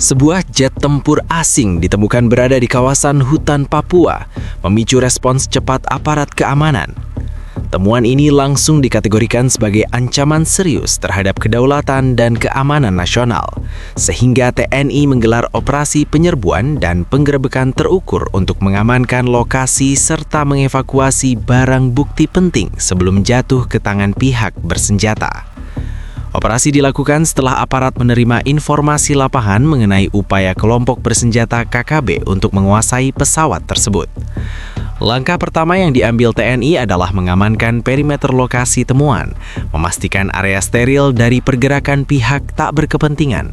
Sebuah jet tempur asing ditemukan berada di kawasan hutan Papua, memicu respons cepat aparat keamanan. Temuan ini langsung dikategorikan sebagai ancaman serius terhadap kedaulatan dan keamanan nasional, sehingga TNI menggelar operasi penyerbuan dan penggerebekan terukur untuk mengamankan lokasi serta mengevakuasi barang bukti penting sebelum jatuh ke tangan pihak bersenjata. Operasi dilakukan setelah aparat menerima informasi lapangan mengenai upaya kelompok bersenjata KKB untuk menguasai pesawat tersebut. Langkah pertama yang diambil TNI adalah mengamankan perimeter lokasi temuan, memastikan area steril dari pergerakan pihak tak berkepentingan.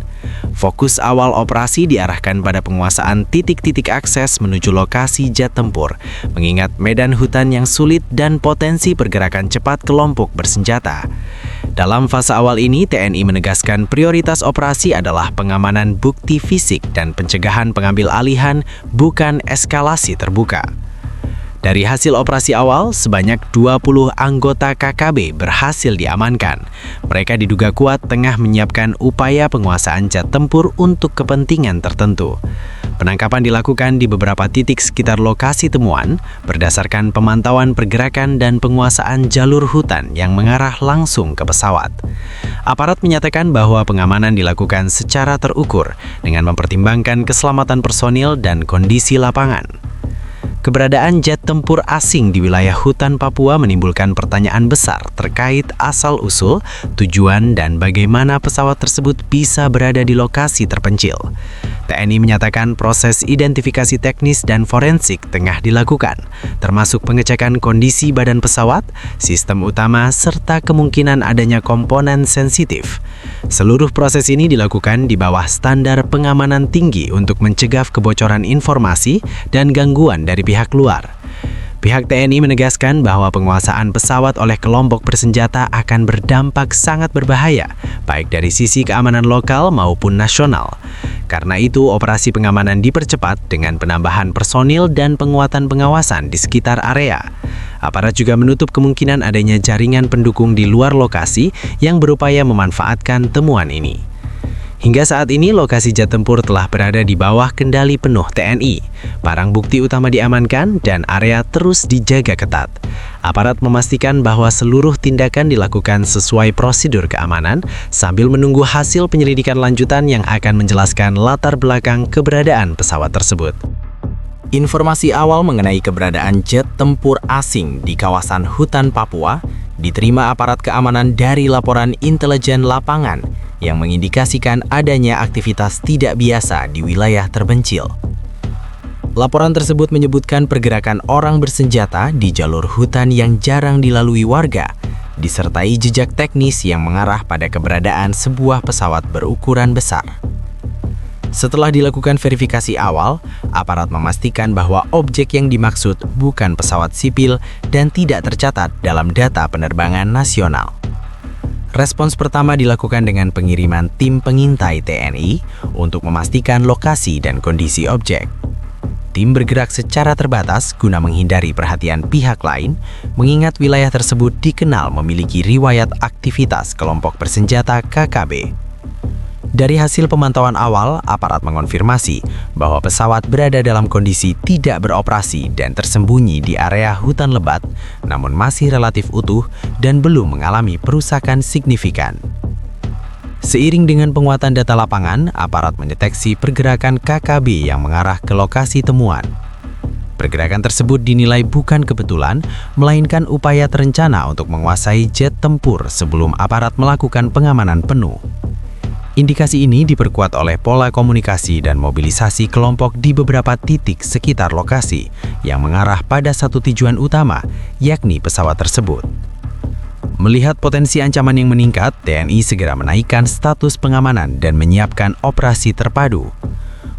Fokus awal operasi diarahkan pada penguasaan titik-titik akses menuju lokasi jet tempur, mengingat medan hutan yang sulit dan potensi pergerakan cepat kelompok bersenjata. Dalam fase awal ini, TNI menegaskan prioritas operasi adalah pengamanan bukti fisik dan pencegahan pengambil alihan, bukan eskalasi terbuka. Dari hasil operasi awal, sebanyak 20 anggota KKB berhasil diamankan. Mereka diduga kuat tengah menyiapkan upaya penguasaan jet tempur untuk kepentingan tertentu. Penangkapan dilakukan di beberapa titik sekitar lokasi temuan berdasarkan pemantauan pergerakan dan penguasaan jalur hutan yang mengarah langsung ke pesawat. Aparat menyatakan bahwa pengamanan dilakukan secara terukur dengan mempertimbangkan keselamatan personil dan kondisi lapangan. Keberadaan jet tempur asing di wilayah hutan Papua menimbulkan pertanyaan besar terkait asal-usul, tujuan, dan bagaimana pesawat tersebut bisa berada di lokasi terpencil. TNI menyatakan proses identifikasi teknis dan forensik tengah dilakukan, termasuk pengecekan kondisi badan pesawat, sistem utama, serta kemungkinan adanya komponen sensitif. Seluruh proses ini dilakukan di bawah standar pengamanan tinggi untuk mencegah kebocoran informasi dan gangguan dari pihak luar. Pihak TNI menegaskan bahwa penguasaan pesawat oleh kelompok bersenjata akan berdampak sangat berbahaya, baik dari sisi keamanan lokal maupun nasional. Karena itu, operasi pengamanan dipercepat dengan penambahan personil dan penguatan pengawasan di sekitar area. Aparat juga menutup kemungkinan adanya jaringan pendukung di luar lokasi yang berupaya memanfaatkan temuan ini. Hingga saat ini, lokasi jet tempur telah berada di bawah kendali penuh TNI. Barang bukti utama diamankan dan area terus dijaga ketat. Aparat memastikan bahwa seluruh tindakan dilakukan sesuai prosedur keamanan sambil menunggu hasil penyelidikan lanjutan yang akan menjelaskan latar belakang keberadaan pesawat tersebut. Informasi awal mengenai keberadaan jet tempur asing di kawasan hutan Papua diterima aparat keamanan dari laporan intelijen lapangan yang mengindikasikan adanya aktivitas tidak biasa di wilayah terpencil. Laporan tersebut menyebutkan pergerakan orang bersenjata di jalur hutan yang jarang dilalui warga, disertai jejak teknis yang mengarah pada keberadaan sebuah pesawat berukuran besar. Setelah dilakukan verifikasi awal, aparat memastikan bahwa objek yang dimaksud bukan pesawat sipil dan tidak tercatat dalam data penerbangan nasional. Respons pertama dilakukan dengan pengiriman tim pengintai TNI untuk memastikan lokasi dan kondisi objek. Tim bergerak secara terbatas guna menghindari perhatian pihak lain, mengingat wilayah tersebut dikenal memiliki riwayat aktivitas kelompok bersenjata KKB. Dari hasil pemantauan awal, aparat mengonfirmasi bahwa pesawat berada dalam kondisi tidak beroperasi dan tersembunyi di area hutan lebat, namun masih relatif utuh dan belum mengalami perusakan signifikan. Seiring dengan penguatan data lapangan, aparat mendeteksi pergerakan KKB yang mengarah ke lokasi temuan. Pergerakan tersebut dinilai bukan kebetulan, melainkan upaya terencana untuk menguasai jet tempur sebelum aparat melakukan pengamanan penuh. Indikasi ini diperkuat oleh pola komunikasi dan mobilisasi kelompok di beberapa titik sekitar lokasi yang mengarah pada satu tujuan utama, yakni pesawat tersebut. Melihat potensi ancaman yang meningkat, TNI segera menaikkan status pengamanan dan menyiapkan operasi terpadu.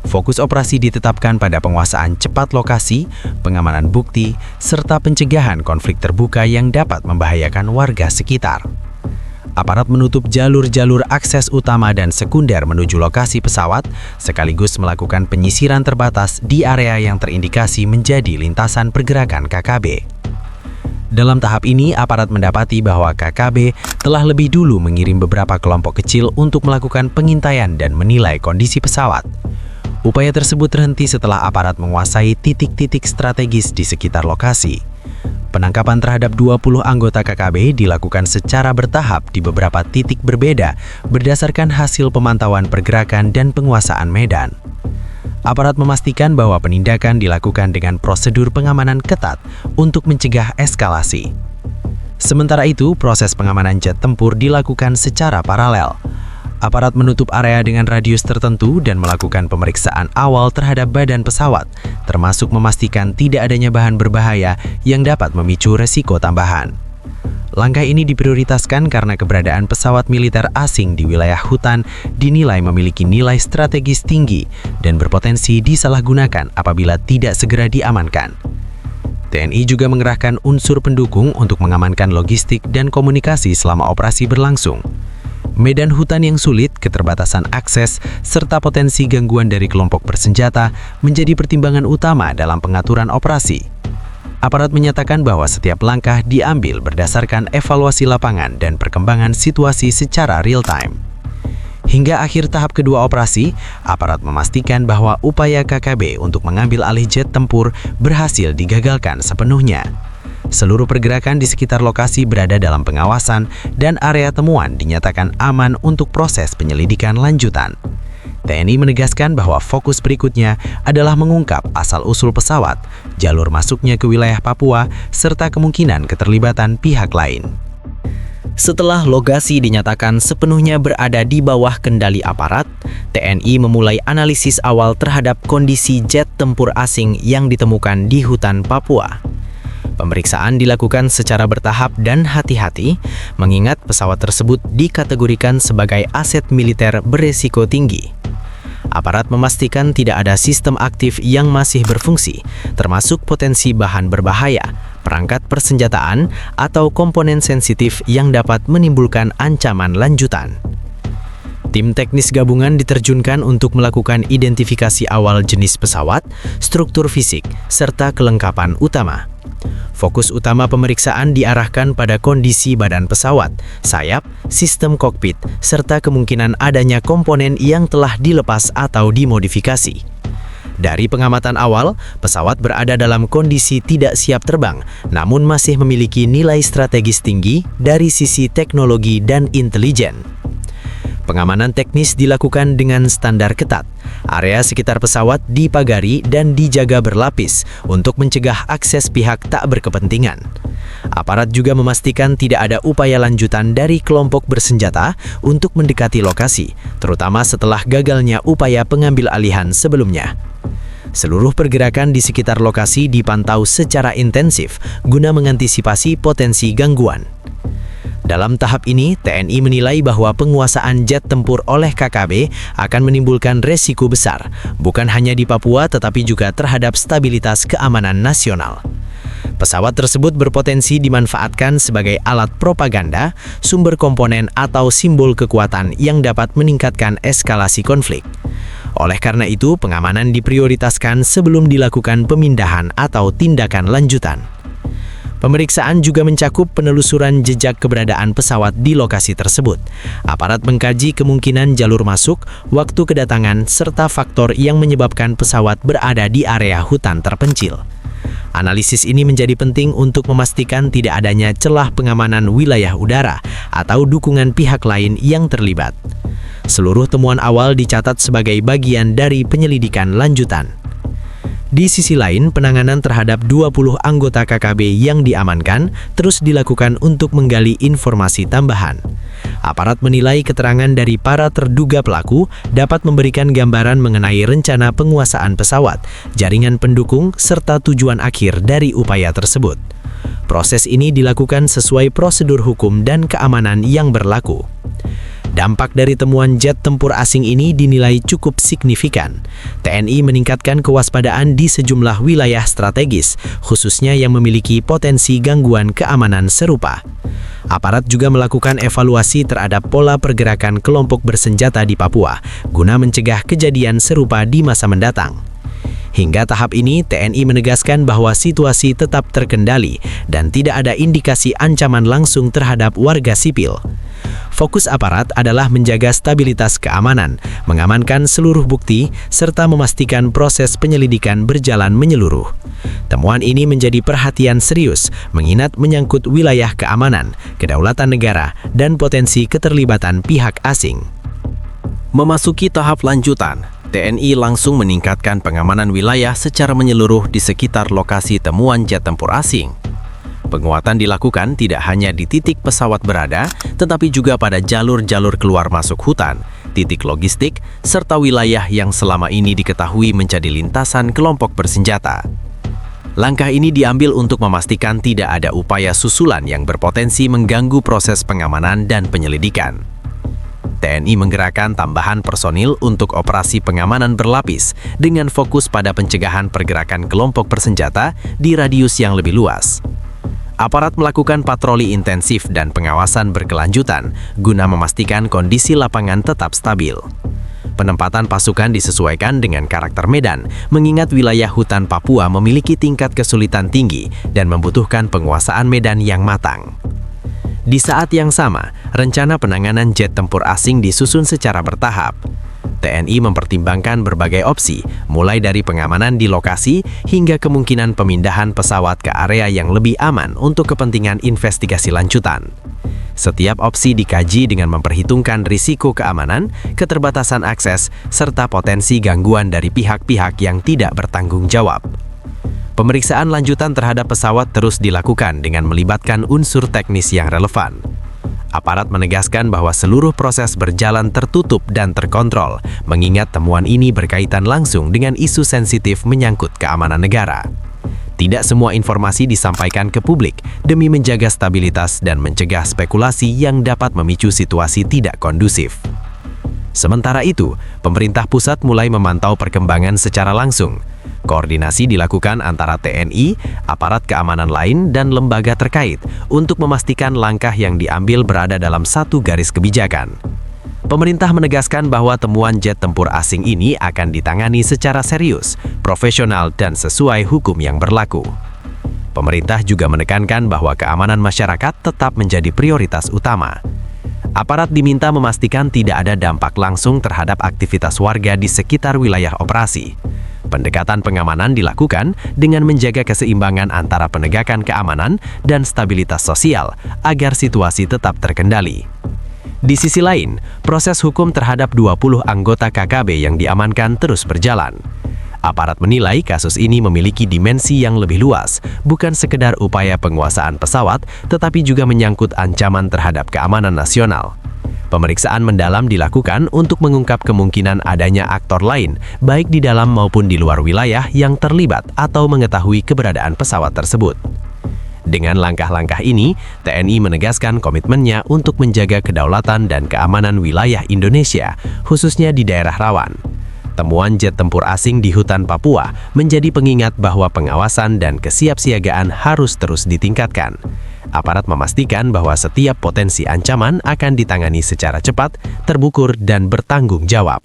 Fokus operasi ditetapkan pada penguasaan cepat lokasi, pengamanan bukti, serta pencegahan konflik terbuka yang dapat membahayakan warga sekitar. Aparat menutup jalur-jalur akses utama dan sekunder menuju lokasi pesawat, sekaligus melakukan penyisiran terbatas di area yang terindikasi menjadi lintasan pergerakan KKB. Dalam tahap ini, aparat mendapati bahwa KKB telah lebih dulu mengirim beberapa kelompok kecil untuk melakukan pengintaian dan menilai kondisi pesawat. Upaya tersebut terhenti setelah aparat menguasai titik-titik strategis di sekitar lokasi. Penangkapan terhadap 20 anggota KKB dilakukan secara bertahap di beberapa titik berbeda berdasarkan hasil pemantauan pergerakan dan penguasaan medan. Aparat memastikan bahwa penindakan dilakukan dengan prosedur pengamanan ketat untuk mencegah eskalasi. Sementara itu, proses pengamanan jet tempur dilakukan secara paralel. Aparat menutup area dengan radius tertentu dan melakukan pemeriksaan awal terhadap badan pesawat, termasuk memastikan tidak adanya bahan berbahaya yang dapat memicu resiko tambahan. Langkah ini diprioritaskan karena keberadaan pesawat militer asing di wilayah hutan dinilai memiliki nilai strategis tinggi dan berpotensi disalahgunakan apabila tidak segera diamankan. TNI juga mengerahkan unsur pendukung untuk mengamankan logistik dan komunikasi selama operasi berlangsung. Medan hutan yang sulit, keterbatasan akses, serta potensi gangguan dari kelompok bersenjata menjadi pertimbangan utama dalam pengaturan operasi. Aparat menyatakan bahwa setiap langkah diambil berdasarkan evaluasi lapangan dan perkembangan situasi secara real-time. Hingga akhir tahap kedua operasi, aparat memastikan bahwa upaya KKB untuk mengambil alih jet tempur berhasil digagalkan sepenuhnya. Seluruh pergerakan di sekitar lokasi berada dalam pengawasan dan area temuan dinyatakan aman untuk proses penyelidikan lanjutan. TNI menegaskan bahwa fokus berikutnya adalah mengungkap asal-usul pesawat, jalur masuknya ke wilayah Papua, serta kemungkinan keterlibatan pihak lain. Setelah lokasi dinyatakan sepenuhnya berada di bawah kendali aparat, TNI memulai analisis awal terhadap kondisi jet tempur asing yang ditemukan di hutan Papua. Pemeriksaan dilakukan secara bertahap dan hati-hati, mengingat pesawat tersebut dikategorikan sebagai aset militer beresiko tinggi. Aparat memastikan tidak ada sistem aktif yang masih berfungsi, termasuk potensi bahan berbahaya, perangkat persenjataan, atau komponen sensitif yang dapat menimbulkan ancaman lanjutan. Tim teknis gabungan diterjunkan untuk melakukan identifikasi awal jenis pesawat, struktur fisik, serta kelengkapan utama. Fokus utama pemeriksaan diarahkan pada kondisi badan pesawat, sayap, sistem kokpit, serta kemungkinan adanya komponen yang telah dilepas atau dimodifikasi. Dari pengamatan awal, pesawat berada dalam kondisi tidak siap terbang, namun masih memiliki nilai strategis tinggi dari sisi teknologi dan intelijen. Pengamanan teknis dilakukan dengan standar ketat. Area sekitar pesawat dipagari dan dijaga berlapis untuk mencegah akses pihak tak berkepentingan. Aparat juga memastikan tidak ada upaya lanjutan dari kelompok bersenjata untuk mendekati lokasi, terutama setelah gagalnya upaya pengambil alihan sebelumnya. Seluruh pergerakan di sekitar lokasi dipantau secara intensif guna mengantisipasi potensi gangguan. Dalam tahap ini, TNI menilai bahwa penguasaan jet tempur oleh KKB akan menimbulkan resiko besar, bukan hanya di Papua tetapi juga terhadap stabilitas keamanan nasional. Pesawat tersebut berpotensi dimanfaatkan sebagai alat propaganda, sumber komponen atau simbol kekuatan yang dapat meningkatkan eskalasi konflik. Oleh karena itu, pengamanan diprioritaskan sebelum dilakukan pemindahan atau tindakan lanjutan. Pemeriksaan juga mencakup penelusuran jejak keberadaan pesawat di lokasi tersebut. Aparat mengkaji kemungkinan jalur masuk, waktu kedatangan, serta faktor yang menyebabkan pesawat berada di area hutan terpencil. Analisis ini menjadi penting untuk memastikan tidak adanya celah pengamanan wilayah udara atau dukungan pihak lain yang terlibat. Seluruh temuan awal dicatat sebagai bagian dari penyelidikan lanjutan. Di sisi lain, penanganan terhadap 20 anggota KKB yang diamankan terus dilakukan untuk menggali informasi tambahan. Aparat menilai keterangan dari para terduga pelaku dapat memberikan gambaran mengenai rencana penguasaan pesawat, jaringan pendukung, serta tujuan akhir dari upaya tersebut. Proses ini dilakukan sesuai prosedur hukum dan keamanan yang berlaku. Dampak dari temuan jet tempur asing ini dinilai cukup signifikan. TNI meningkatkan kewaspadaan di sejumlah wilayah strategis, khususnya yang memiliki potensi gangguan keamanan serupa. Aparat juga melakukan evaluasi terhadap pola pergerakan kelompok bersenjata di Papua, guna mencegah kejadian serupa di masa mendatang. Hingga tahap ini, TNI menegaskan bahwa situasi tetap terkendali dan tidak ada indikasi ancaman langsung terhadap warga sipil. Fokus aparat adalah menjaga stabilitas keamanan, mengamankan seluruh bukti, serta memastikan proses penyelidikan berjalan menyeluruh. Temuan ini menjadi perhatian serius, mengingat menyangkut wilayah keamanan, kedaulatan negara, dan potensi keterlibatan pihak asing. Memasuki tahap lanjutan, TNI langsung meningkatkan pengamanan wilayah secara menyeluruh di sekitar lokasi temuan jet tempur asing. Penguatan dilakukan tidak hanya di titik pesawat berada, tetapi juga pada jalur-jalur keluar masuk hutan, titik logistik, serta wilayah yang selama ini diketahui menjadi lintasan kelompok bersenjata. Langkah ini diambil untuk memastikan tidak ada upaya susulan yang berpotensi mengganggu proses pengamanan dan penyelidikan. TNI menggerakkan tambahan personil untuk operasi pengamanan berlapis dengan fokus pada pencegahan pergerakan kelompok bersenjata di radius yang lebih luas. Aparat melakukan patroli intensif dan pengawasan berkelanjutan guna memastikan kondisi lapangan tetap stabil. Penempatan pasukan disesuaikan dengan karakter medan, mengingat wilayah hutan Papua memiliki tingkat kesulitan tinggi dan membutuhkan penguasaan medan yang matang. Di saat yang sama, rencana penanganan jet tempur asing disusun secara bertahap. TNI mempertimbangkan berbagai opsi, mulai dari pengamanan di lokasi hingga kemungkinan pemindahan pesawat ke area yang lebih aman untuk kepentingan investigasi lanjutan. Setiap opsi dikaji dengan memperhitungkan risiko keamanan, keterbatasan akses, serta potensi gangguan dari pihak-pihak yang tidak bertanggung jawab. Pemeriksaan lanjutan terhadap pesawat terus dilakukan dengan melibatkan unsur teknis yang relevan. Aparat menegaskan bahwa seluruh proses berjalan tertutup dan terkontrol, mengingat temuan ini berkaitan langsung dengan isu sensitif menyangkut keamanan negara. Tidak semua informasi disampaikan ke publik demi menjaga stabilitas dan mencegah spekulasi yang dapat memicu situasi tidak kondusif. Sementara itu, pemerintah pusat mulai memantau perkembangan secara langsung. Koordinasi dilakukan antara TNI, aparat keamanan lain, dan lembaga terkait untuk memastikan langkah yang diambil berada dalam satu garis kebijakan. Pemerintah menegaskan bahwa temuan jet tempur asing ini akan ditangani secara serius, profesional, dan sesuai hukum yang berlaku. Pemerintah juga menekankan bahwa keamanan masyarakat tetap menjadi prioritas utama. Aparat diminta memastikan tidak ada dampak langsung terhadap aktivitas warga di sekitar wilayah operasi. Pendekatan pengamanan dilakukan dengan menjaga keseimbangan antara penegakan keamanan dan stabilitas sosial agar situasi tetap terkendali. Di sisi lain, proses hukum terhadap 20 anggota KKB yang diamankan terus berjalan. Aparat menilai kasus ini memiliki dimensi yang lebih luas, bukan sekedar upaya penguasaan pesawat, tetapi juga menyangkut ancaman terhadap keamanan nasional. Pemeriksaan mendalam dilakukan untuk mengungkap kemungkinan adanya aktor lain, baik di dalam maupun di luar wilayah yang terlibat atau mengetahui keberadaan pesawat tersebut. Dengan langkah-langkah ini, TNI menegaskan komitmennya untuk menjaga kedaulatan dan keamanan wilayah Indonesia, khususnya di daerah rawan. Temuan jet tempur asing di hutan Papua menjadi pengingat bahwa pengawasan dan kesiapsiagaan harus terus ditingkatkan. Aparat memastikan bahwa setiap potensi ancaman akan ditangani secara cepat, terukur, dan bertanggung jawab.